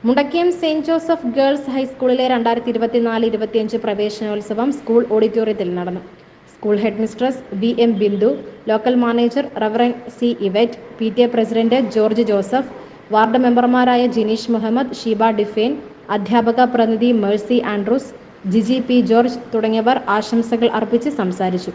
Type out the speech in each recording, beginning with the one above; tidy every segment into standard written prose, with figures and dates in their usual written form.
Mundakayam saint Joseph girls ഹൈസ്കൂളിലെ 2024-25 പ്രവേശനോത്സവം school ഓഡിറ്റോറിയത്തിൽ നടന്നു. School headmistress VM Bindu, local manager reverend C ഇവറ്റ്, PTA president George Joseph, ward മെമ്പർമാരായ ജിനീഷ് മുഹമ്മദ്, ഷീബ ഡിഫേൻ, അധ്യാപക പ്രതിനിധി Mercy Andrews, Jiji P George തുടങ്ങിയവർ ആശംസകൾ അർപ്പിച്ച് സംസാരിച്ചു.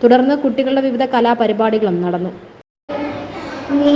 തുടർന്ന് കുട്ടികളുടെ വിവിധ കലാപരിപാടികളും നടന്നു. നീ